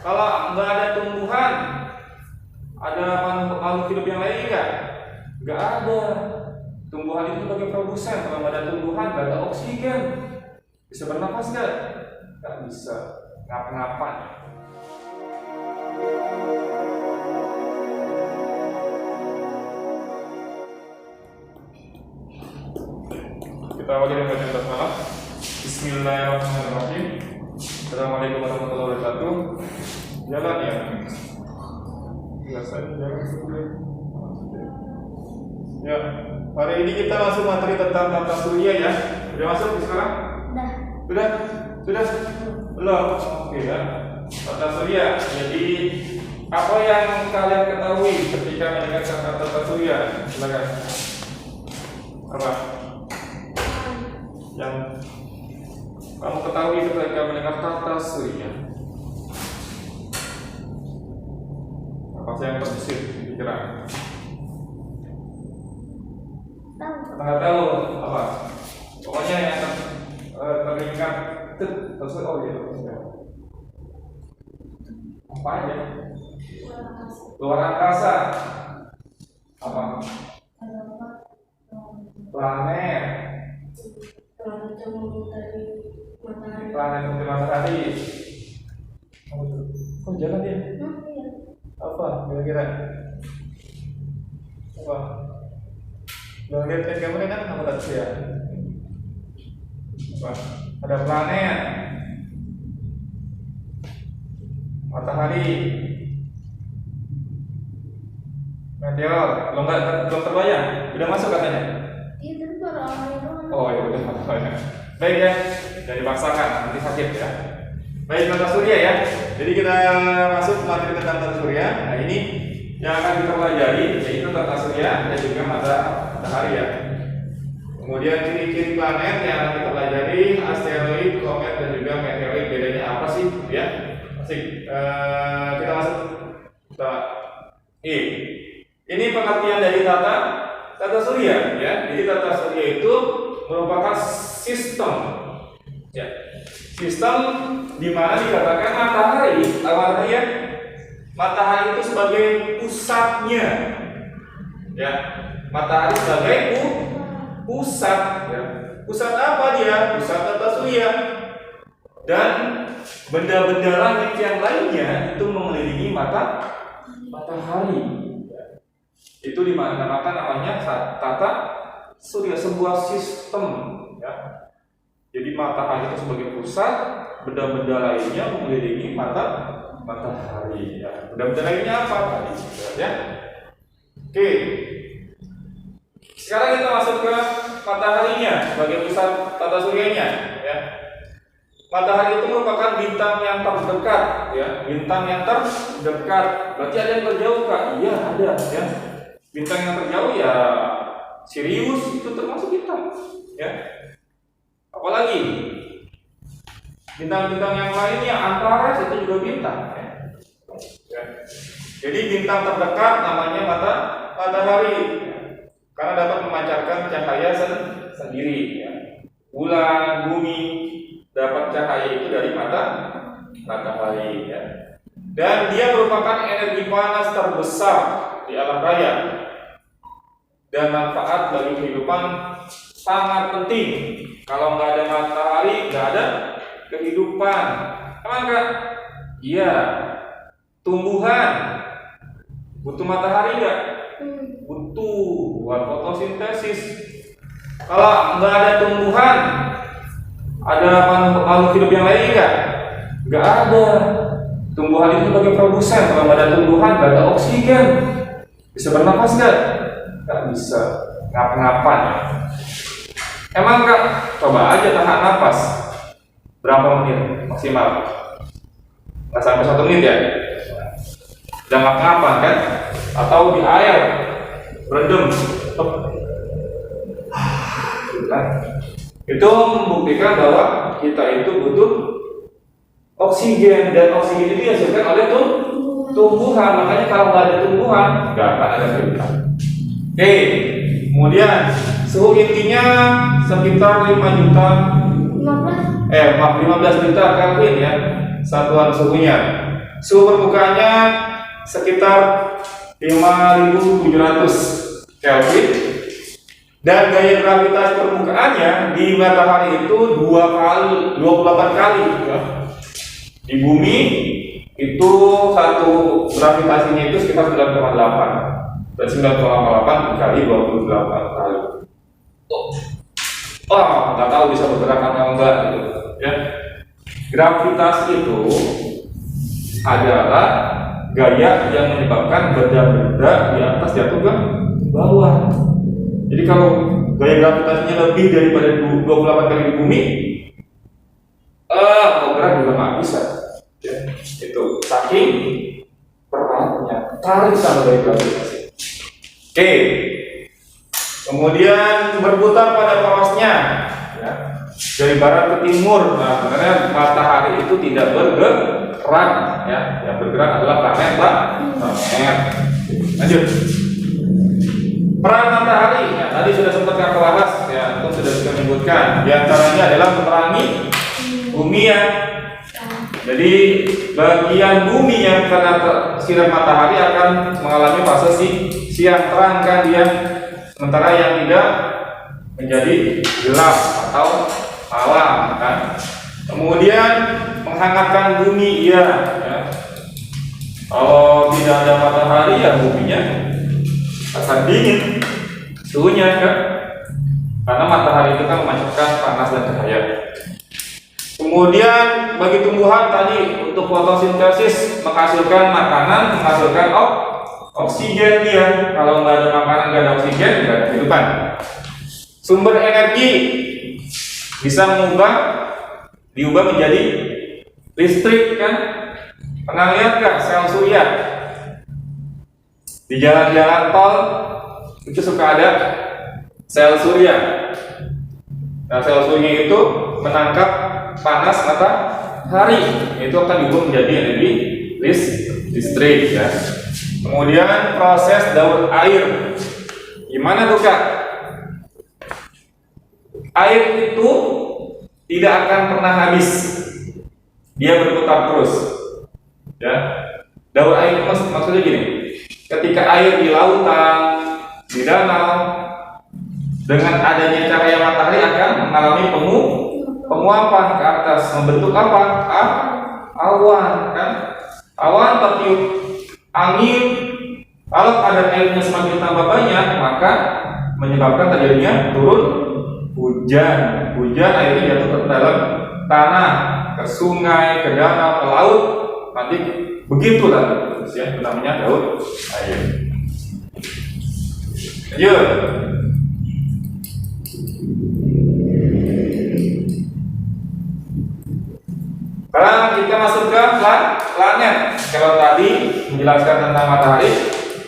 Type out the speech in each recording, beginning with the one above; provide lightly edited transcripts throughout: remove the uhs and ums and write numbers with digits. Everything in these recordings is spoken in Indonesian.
Kalau nggak ada tumbuhan, ada makhluk hidup yang lain nggak? Nggak ada. Tumbuhan itu sebagai produsen. Kalau nggak ada tumbuhan, nggak ada oksigen. Bisa bernapas nggak? Nggak bisa. Ngapa-ngapain. Kita awali dengan bacaan basmalah. Bismillahirrahmanirrahim. Assalamualaikum warahmatullahi wabarakatuh. Jalan ya. Biasanya jalan dulu. Ya, hari ini kita masuk materi tentang tata surya ya. Sudah masuk sekarang? Sudah. Belum. Oke ya. Tata surya. Jadi apa yang kalian ketahui ketika mendengar kata tata surya? Silakan. Apa? Yang kamu ketahui ketika mendengar tata surya? Apa yang terbesit di pikiran? Nggak tahu apa. Pokoknya yang teringat terus oh ya. Apa aja? Luar angkasa. Apa? Planet. Planet seperti matahari. Oh jangan dia. Apa kira-kira? Apa? Lo lihat kan kamu kan kamu tahu ya? Apa? Ada planet, matahari, meteor. Belum terbayang? Udah masuk katanya? Iya, tapi baru awalnya doang. Oh ya udah. Baik ya, jangan dipaksakan nanti sakit ya. Baik, tata surya ya. Jadi kita masuk materi tentang tata surya. Nah ini yang akan kita pelajari yaitu tata surya dan juga matahari ya. Kemudian ciri-ciri planet yang akan kita pelajari, asteroid, komet dan juga meteorit. Bedanya apa sih? Ya, asik. Kita masuk. Ini pengertian dari tata surya ya. Jadi tata surya itu merupakan sistem ya. Sistem di mana dikatakan matahari itu sebagai pusatnya ya. Matahari sebagai pusat ya. Pusat apa dia? Pusat tata surya. Dan benda-benda langit yang lainnya itu mengelilingi matahari. Itu dinamakan namanya tata surya, sebuah sistem ya. Jadi matahari itu sebagai pusat, benda-benda lainnya mengelilingi matahari ya. Benda-benda lainnya apa tadi ya? Oke. Sekarang kita masuk ke mataharinya sebagai pusat tata suryanya ya. Matahari itu merupakan bintang yang terdekat ya. Bintang yang terdekat. Berarti ada yang terjauh Kak? Iya, ada ya. Bintang yang terjauh ya Sirius itu termasuk bintang ya. Apalagi bintang-bintang yang lainnya Antares itu juga bintang ya. Jadi bintang terdekat namanya matahari ya. Karena dapat memancarkan cahaya sendiri ya. Bulan, bumi dapat cahaya itu dari matahari ya. Dan dia merupakan energi panas terbesar di alam raya. Dan manfaat bagi kehidupan sangat penting. Kalau nggak ada matahari, nggak ada kehidupan. Emang nggak? Iya. Tumbuhan butuh matahari nggak? Butuh buat fotosintesis. Kalau nggak ada tumbuhan, ada makhluk hidup yang lain nggak? Nggak ada. Tumbuhan itu sebagai produsen. Kalau nggak ada tumbuhan, nggak ada oksigen. Bisa bernapas nggak? Nggak bisa. Ngapa-ngapain? Emang Kak, coba aja tahan napas. Berapa menit maksimal? Nggak sampai 1 menit ya? Udah ngapa-ngapa kan? Atau di air berendam. Itu membuktikan bahwa kita itu butuh oksigen, dan oksigen itu dihasilkan oleh tumbuhan. Makanya kalau nggak ada tumbuhan, nggak akan ada kehidupan. Oke, kemudian suhu intinya sekitar 5 juta 15 juta Kelvin ya, satuan suhunya. Suhu permukaannya sekitar 5.700 Kelvin dan gaya gravitasi permukaannya di matahari itu 28 kali ya. Di bumi itu satu gravitasinya itu sekitar 9,8 dan 9,8 kali 28 kali. Oh, nggak tahu bisa bergerak atau enggak gitu ya. Gravitasi itu adalah gaya yang menyebabkan benda-benda di atas jatuh ke bawah. Jadi kalau gaya gravitasinya lebih daripada 28 kali di bumi, mau gerak juga nggak bisa. Ya, itu saking beratnya tarik sama gaya gravitasi. Oke. Kemudian berputar pada porosnya, ya, dari barat ke timur. Nah, karena matahari itu tidak bergerak, ya, yang bergerak adalah planet. Lanjut. Peran matahari, ya, tadi sudah sempat kita bahas, ya, itu sudah kita menyebutkan. Di antaranya adalah menerangi bumi ya. Jadi bagian bumi yang kena sinar matahari akan mengalami fase siang terang kan dia. Sementara yang tidak menjadi gelap atau malam kan. Kemudian menghangatkan bumi ya. Kalau tidak ada matahari ya buminya akan dingin suhunya kan. Karena matahari itu kan memancarkan panas dan cahaya. Kemudian bagi tumbuhan tadi untuk fotosintesis menghasilkan makanan, menghasilkan oksigen dia. Kalau nggak ada makanan, nggak ada oksigen, nggak ada kehidupan. Sumber energi bisa diubah menjadi listrik kan? Pernah lihat nggak sel surya? Di jalan-jalan tol itu suka ada sel surya. Nah, sel surya itu menangkap panas matahari, itu akan diubah menjadi energi listrik ya. Kemudian proses daur air. Gimana tuh Kak? Air itu tidak akan pernah habis. Dia berputar terus. Ya. Daur air itu maksudnya gini. Ketika air di lautan, di danau, dengan adanya cahaya matahari akan mengalami penguapan ke atas, membentuk apa? Awan kan? Awan tertiup angin, kalau kadar airnya semakin tambah banyak, maka menyebabkan terjadinya turun hujan. Hujan airnya jatuh ke dalam tanah, ke sungai, ke danau, ke laut. Nanti begitulah ya, namanya daur air. Lanjut. Sekarang kita masuk ke planet. Kalau tadi menjelaskan tentang matahari,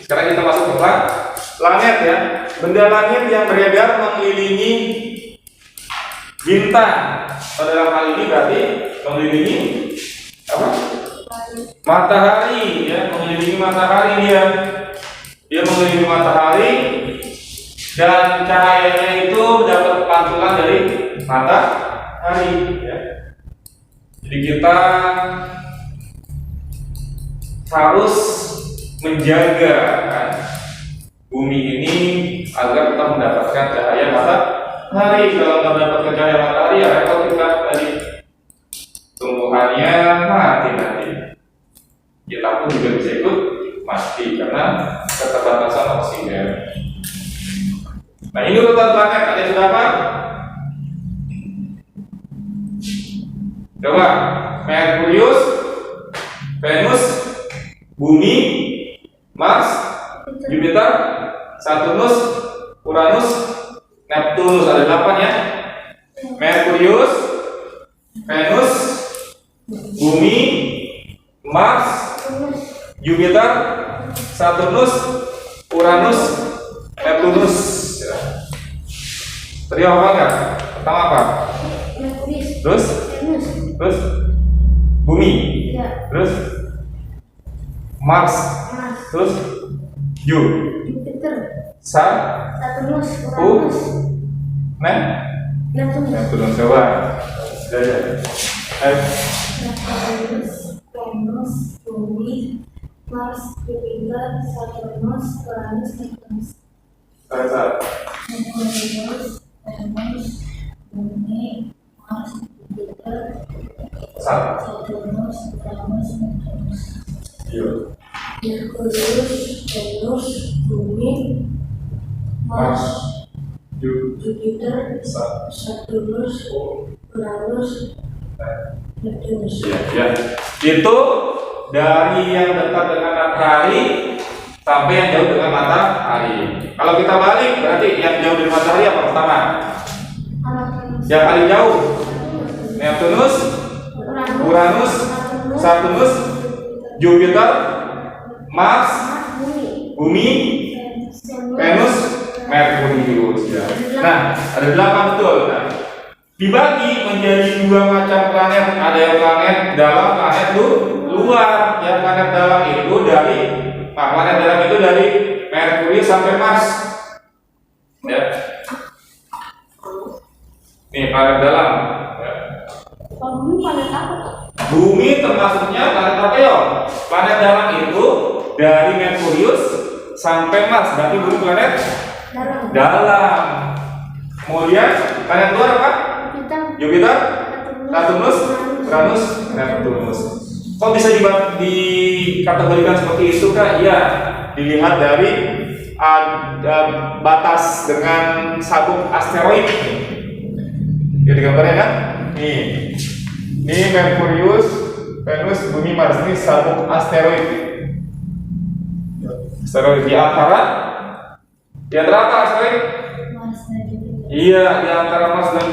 sekarang kita masuk ke planet ya. Benda langit yang beredar mengelilingi bintang. Dalam hal ini berarti mengelilingi apa? Matahari ya, mengelilingi matahari dia. Dia mengelilingi matahari dan cahayanya itu dapat pantulan dari matahari ya. Jadi kita harus menjaga kan, bumi ini agar kita mendapatkan cahaya matahari. Kalau nggak mendapatkan cahaya matahari ya repot kita tadi, tumbuhannya mati nanti. Kita pun juga bisa ikut mati karena keterbatasan oksigen. Nah ini urutan planet, ada sudah apa? Coba, Merkurius, Venus, Bumi, Mars, Jupiter, Saturnus, Uranus, Neptunus, ada 8 ya. Merkurius, Venus, Bumi, Mars, Jupiter, Saturnus, Uranus, Neptunus. Tadi apa enggak? Pertama apa? Terus? Terus? Bumi? Ya. Terus? Mars? Terus? Jupiter, Saturnus, Uranus, Neptunus. Coba. Sudah. Neptunus, Venus, Bumi, Mars, Jupiter, Saturnus, Uranus, Neptunus. Salah. Merkurius, Venus, Bumi, Mars, Jupiter, Salah. Saturnus, Uranus, Neptunus. Iya. Merkurius, Venus, Bumi, Mars, Jupiter, Saturnus, Uranus, Neptunus. Ya. Itu dari yang dekat dengan matahari sampai yang jauh dengan matahari. Kalau kita balik berarti yang jauh dari matahari apa pertama? Yang paling jauh Neptunus, Uranus, Saturnus, Jupiter, Mars, Bumi, Venus, Merkurius. Ya. Nah, ada 8 betul. Nah, dibagi menjadi 2 macam planet. Ada yang planet dalam, planet luar. Yang planet dalam itu planet dalam itu dari Merkurius sampai Mars. Ya. Nih planet dalam. Ya. Bumi planet apa? Bumi termasuknya planet apa ya? Planet dalam itu dari Merkurius sampai Mars. Berarti bumi planet dalam. Kemudian planet luar apa? Jupiter, Saturnus, Uranus, Neptunus. Kok bisa dikategorikan seperti itu, Kak? Ya, dilihat dari batas dengan sabuk asteroid. Jadi gambarnya kan? Nih. Ini Merkurius, Venus, Bumi, Mars. Ini sabuk asteroid. Asteroid di antara apa asteroid? Mars dan Jupiter. Iya, di antara Mars dan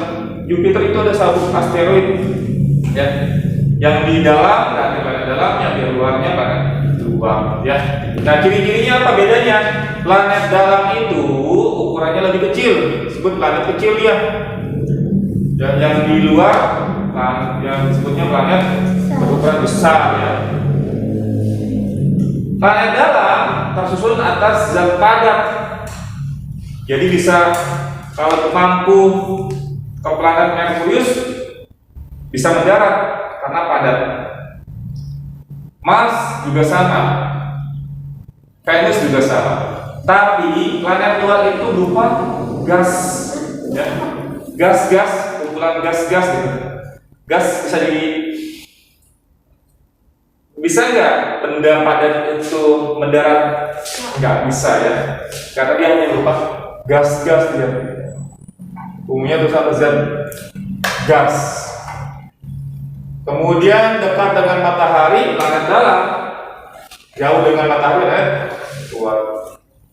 Jupiter itu ada sabuk asteroid. Ya. Yang di dalam, nah di planet dalam, yang di luarnya planet luar. Ya. Nah, ciri-cirinya apa bedanya? Planet dalam itu ukurannya lebih kecil, disebut planet kecil ya. Dan yang di luar, yang disebutnya planet berukuran besar ya. Planet dalam tersusun atas zat padat. Jadi bisa kalau mampu ke planet Merkurius bisa mendarat karena padat. Mars juga sama, Venus juga sama. Tapi planet luar itu berupa gas, ya. Gas-gas, kumpulan gas-gas gitu. Gas bisa nggak benda padat itu mendarat? Nggak bisa ya, karena dia hanya berupa gas-gas dia. Umumnya itu sama zat gas. Kemudian dekat dengan matahari, planet dalam. Jauh dengan matahari, luar.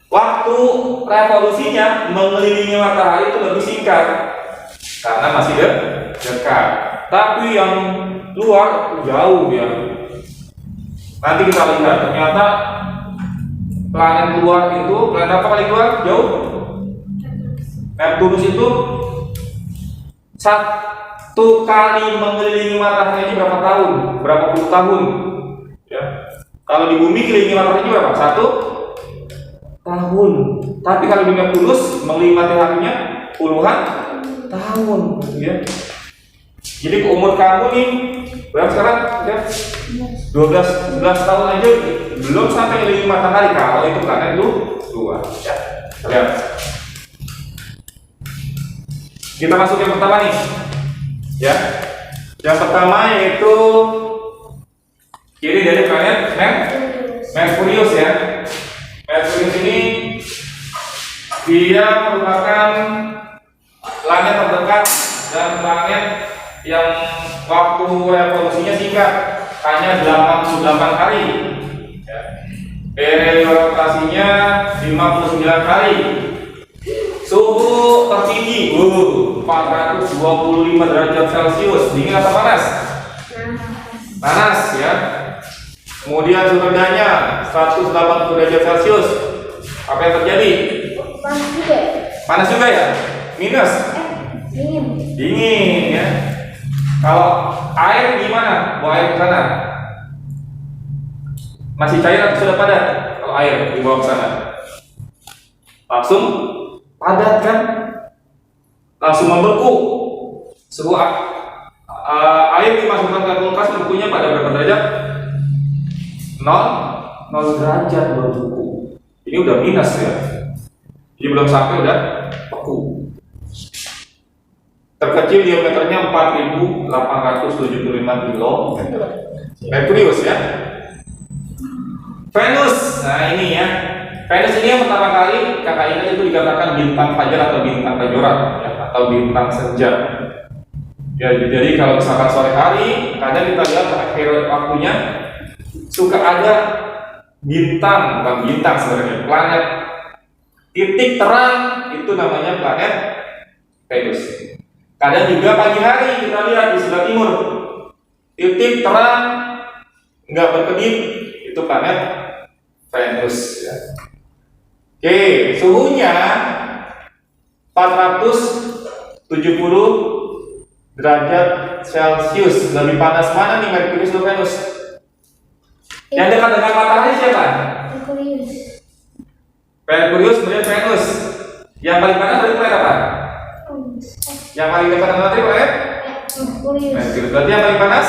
Waktu revolusinya mengelilingi matahari itu lebih singkat karena masih dekat. Tapi yang luar jauh ya. Nanti kita lihat ternyata planet luar itu, planet apa paling luar jauh? Neptunus itu 1 kali mengelilingi matahari ini berapa tahun? Berapa puluh tahun? Ya. Kalau di bumi kelilingi matahari berapa? 1 tahun. Tapi kalau di Neptunus mengelilingi mataharinya puluhan tahun, ya. Jadi umur kamu nih berapa sekarang? Ya. 12 tahun aja belum sampai keliling matahari kalau itu planet luar. Ya. Lihat. Kita masuk yang pertama nih. Ya. Yang pertama yaitu ciri dari planet Merkurius ya. Merkurius ini dia merupakan planet terdekat dan planet yang waktu revolusinya singkat, hanya 88 kali. Ya. Periode rotasinya 59 kali. Suhu tertinggi 425 derajat Celcius. Dingin atau panas? Panas ya. Kemudian suhu rendahnya 180 derajat Celcius. Apa yang terjadi? Panas juga. Panas juga ya? Minus? Dingin. Dingin ya. Kalau air gimana? Bawa air ke sana? Masih cair atau sudah padat? Kalau air dibawa ke sana, langsung padat kan? Langsung membeku. Suhu air dimasukkan ke kulkas membeku pada berapa derajat? 0 0 derajat baru beku. Ini udah minus ya. Jadi belum sampai udah beku. Terkecil diameternya 4.875 kilo. Merkurius ya. Venus, nah ini ya. Venus ini yang pertama kali kakak ingat itu dikatakan bintang fajar atau bintang kejora ya, atau bintang senja. Ya, jadi kalau misalkan sore hari, kadang kita lihat akhir waktunya suka ada bintang, bukan bintang sebenarnya, planet titik terang, itu namanya planet Venus. Kadang juga pagi hari kita lihat di sebelah timur titik terang nggak berkedip, itu planet Venus ya. Oke, suhunya 470 derajat Celcius. Lebih panas mana nih, Merkurius atau Venus? Yang dekat dengan matahari siapa? Merkurius. Merkurius, kemudian Venus. Yang paling panas dari planet apa? Yang paling dekat dengan matahari planet? Merkurius. Merkurius. Berarti yang paling panas?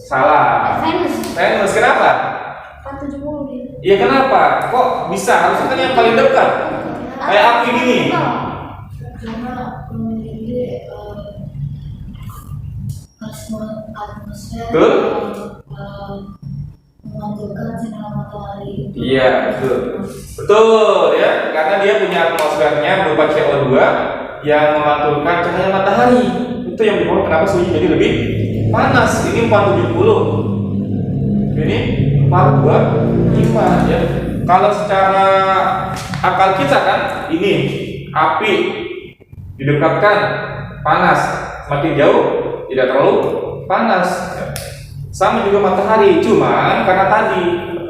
Salah. Venus. Venus. Kenapa? 470 dia. Iya, kenapa? Kok bisa? Harusnya kan yang paling dekat. Kayak api gini. Karena dia atmosfer Betul? memantulkan sinar matahari. Iya, betul. Betul ya, karena dia punya atmosfernya berupa CO2 yang memantulkan cahaya matahari. Itu yang membuat kenapa suhunya jadi lebih panas. Ini 470. Ini 425 ya. Kalau secara akal kita kan ini api didekatkan panas, semakin jauh tidak terlalu panas ya. Sama juga matahari, cuma karena tadi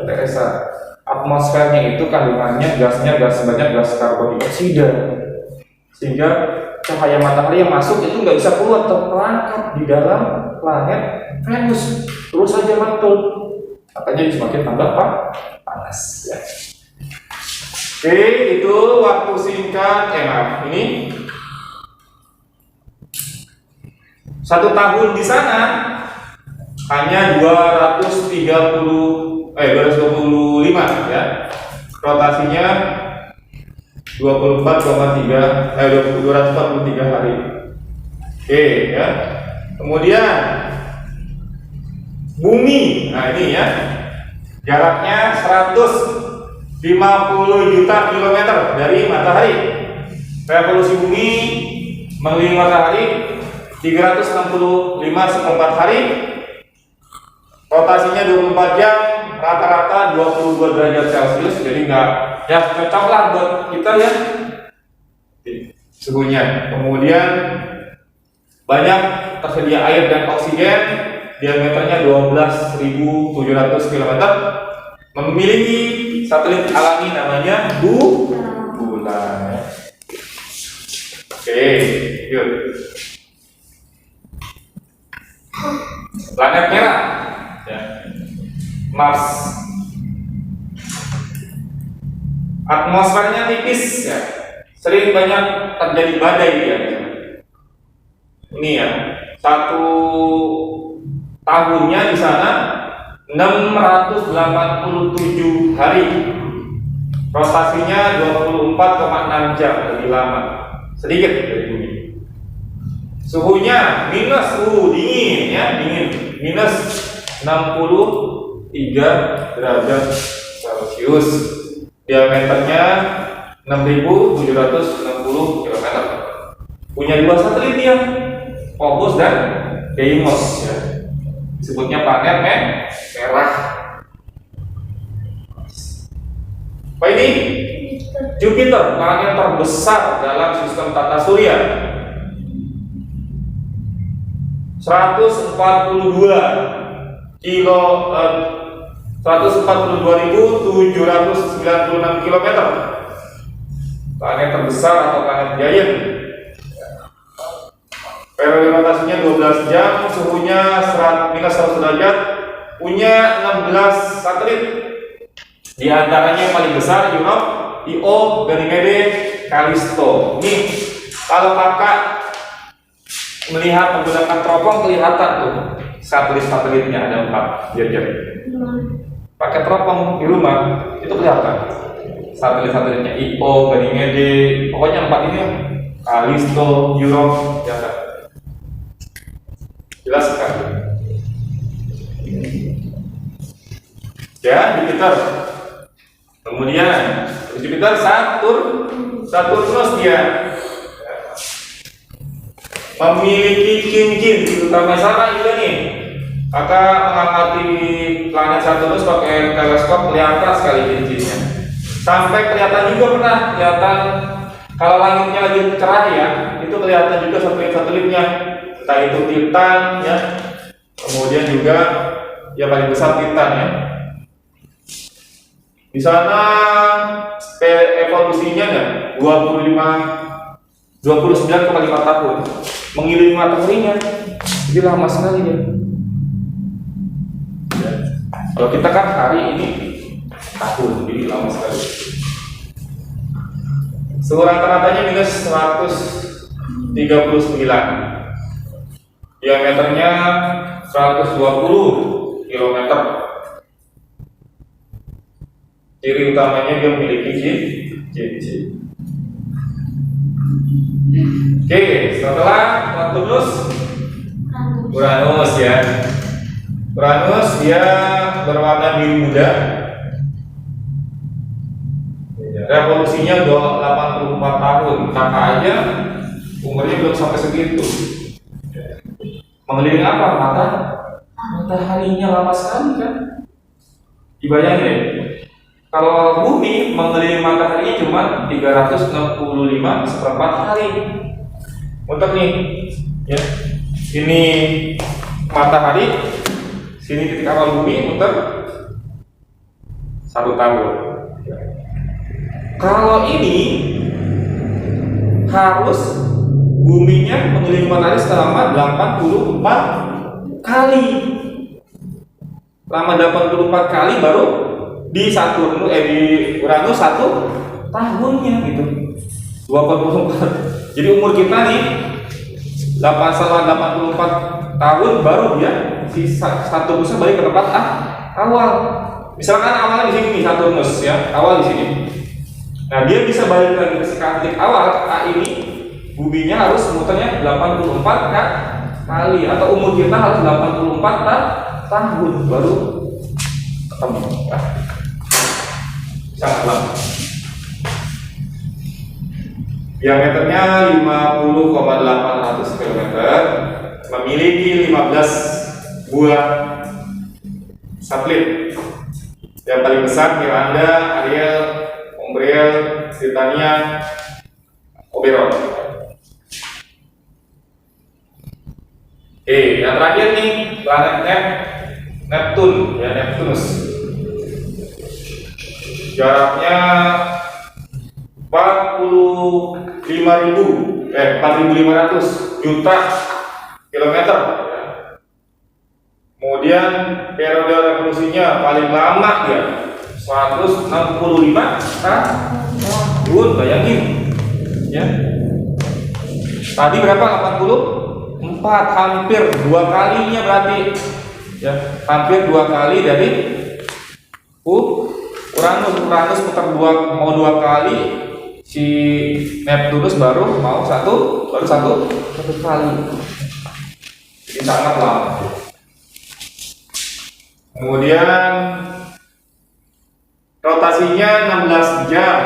Teresa atmosfernya itu kandungannya gasnya gas sebanyak gas karbon dioksida, sehingga cahaya matahari yang masuk itu nggak bisa keluar, terperangkap di dalam planet Venus, terus saja mantul, makanya semakin tambah panas ya. Oke, itu waktu singkat maaf, ini 1 tahun di sana hanya 225 ya. Rotasinya 243 hari. Oke ya. Kemudian bumi. Nah, ini ya. Jaraknya 150 juta kilometer dari matahari. Revolusi bumi mengelilingi matahari 365 seperempat hari, rotasinya 24 jam, rata-rata 22 derajat Celcius, jadi nggak ya cocok lah buat kita ya suhunya. Kemudian banyak tersedia air dan oksigen, diameternya 12.700 km, memiliki satelit alami namanya bulan. Oke, yuk. Planet merah ya. Mars. Atmosfernya tipis ya. Sering banyak terjadi badai dia. Ini ya. 1 tahunnya di sana 687 hari. Rotasinya 24,6 jam, lebih lama. Sedikit dari bumi. Suhunya minus, dingin ya, dingin, minus 63 derajat Celcius. Diameternya 6.760 km. Punya 2 satelit ya, Phobos dan Deimos ya. Disebutnya planet merah. Apa ini? Jupiter, planet terbesar dalam sistem tata surya. 142.796 km. Planet terbesar atau planet giant. Periode rotasinya 12 jam, suhunya minus 100 derajat, punya 16 satelit. Di antaranya yang paling besar Io, Ganymede, Callisto. Ini kalau kakak melihat menggunakan teropong kelihatan tuh satelit-satelitnya ada 4 jajar. pakai teropong di rumah itu kelihatan satelit-satelitnya Io, Ganymede, pokoknya 4 ini Callisto, Europa, kelihatan jelas sekali. Ya, Jupiter. Kemudian Jupiter, Saturnus dia memiliki cincin, terutama sana juga nih. Maka mengamati planet Saturnus pakai teleskop kelihatan sekali cincinnya. Sampai kelihatan juga pernah kelihatan kalau langitnya lagi cerah ya, itu kelihatan juga satelit-satelitnya. Entah itu Titan ya. Kemudian juga yang paling besar Titan ya. Di sana evolusinya kan 29,5 tahun mengelilingi mataharinya, jadi lama sekali ya. Kalau kita kan hari ini tahun, jadi lama sekali. Suhu rata-ratanya minus 139, diameternya 120 km. Ciri utamanya dia memiliki cincin. Oke, setelah Saturnus, Uranus ya. Uranus dia berwarna biru muda. Revolusinya 84 tahun. Kakak aja umurnya belum sampai segitu. Mengelilingi apa? Mataharinya lama sekali kan? Dibayangin deh. Kalau bumi mengelilingi mataharinya cuma 365 hari. Untuk nih, ya. Ini matahari, sini titik awal bumi, muter 1 tahun. Kalau ini harus buminya mengelilingi matahari selama 84 kali. Selama 84 kali baru di Saturnus di Uranus 1 tahunnya gitu. 84. Jadi umur kita nih 84 tahun baru dia si Saturnusnya balik ke tempat awal. Misalkan awalnya di sini nih Saturnus ya, awal di sini. Nah, dia bisa balik lagi ke titik awal A ini, buminya harus muternya 84 kali atau umur kita harus 84 tahun baru ketemu ya. Sangat lama. Diameternya 50,800 km, memiliki 15 buah satelit. Yang paling besar Miranda, Ariel, Umbriel, Titania, Oberon. Yang terakhir nih planet Neptune ya, Neptunus. Jaraknya 4.500 juta kilometer. Kemudian periode revolusinya paling lama ya 165 tahun, bayangin ya. Tadi berapa? 84, hampir 2 kalinya berarti ya, hampir 2 kali dari Uranus putar mau 2 kali, si Neptunus baru satu kali. Jadi sangat lama. Kemudian rotasinya 16 jam,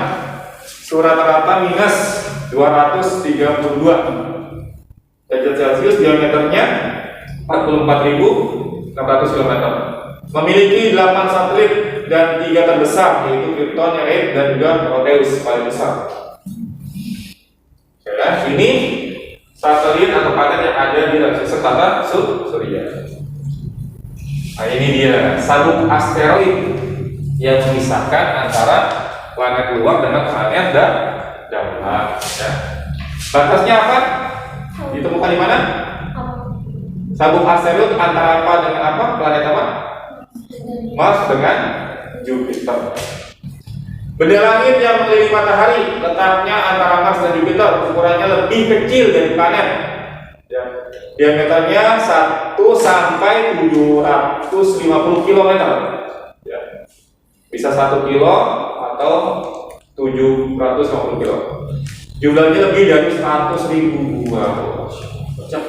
suhu rata-rata minus 232 derajat Celcius, diameternya 44.600 km. Memiliki 8 satelit dan 3 terbesar, yaitu Krypton, Earth, dan juga Proteus paling besar. Ya, ini satelit atau planet yang ada di sistem tata surya. Nah, ini dia sabuk asteroid yang memisahkan antara planet luar dengan planet dalam. Ya. Batasnya apa? Ditemukan di mana? Sabuk asteroid antara apa dengan apa? Planet apa? Mars dengan Jupiter. Benda langit yang mengelilingi matahari letaknya antara Mars dan Jupiter, ukurannya lebih kecil dari planet. Ya. Diameternya 1 sampai 750 km. Ya. Bisa 1 kilo atau 750 kilo. Jumlahnya lebih dari 100.000 buah. Cocok.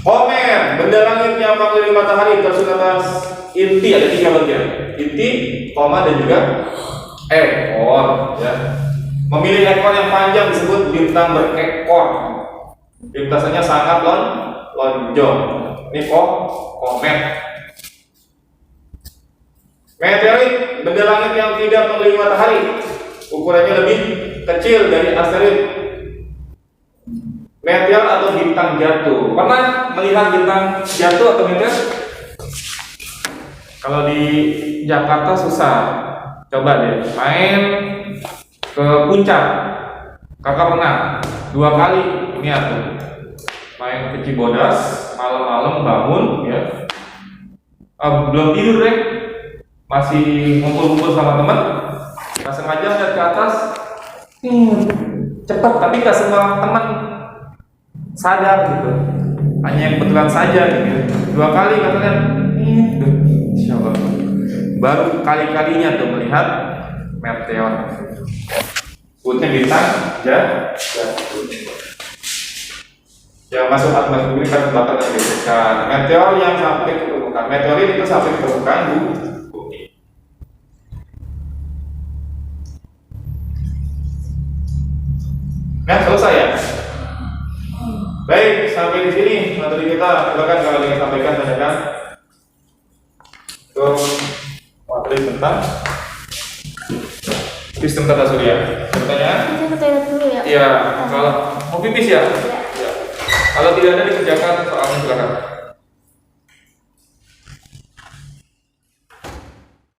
Homer, benda langit yang mengelilingi matahari tersusun atas inti, ada 3 bagian. Inti, koma, dan juga ekor. Ya. Memilih ekor yang panjang disebut bintang berekor. Lintasannya sangat lonjong. Ini komet. Meteorit, benda langit yang tidak mengelilingi matahari. Ukurannya lebih kecil dari asteroid. Meteor atau bintang jatuh. Pernah melihat bintang jatuh atau meteor? Kalau di Jakarta susah. Coba deh main ke puncak. Kakak pernah 2 kali ini aku main ke Cibodas, malam-malam bangun ya. Belum tidur deh. Masih ngumpul-ngumpul sama teman. Nggak sengaja lihat ke atas. Cepat, tapi nggak semua teman sadar gitu, hanya yang kebetulan saja gitu. 2 kali katanya, insyaallah baru kali-kalinya tuh melihat meteor. Sebutnya bintang jatuh. Yang masuk atmosfer ini kan bakal disebutkan meteor yang sampai ke permukaan. Meteorit itu sampai ke permukaan bumi. Nah, selesai ya. Baik, sampai di sini materi kita. Silakan kalau ingin sampaikan, tanyakan. Untuk materi tentang sistem tata surya. Pertanyaan? Saya ke toilet dulu ya. Iya, kalau mau pipis ya? Ya. Ya. Kalau tidak ada dikerjakan soalnya silakan.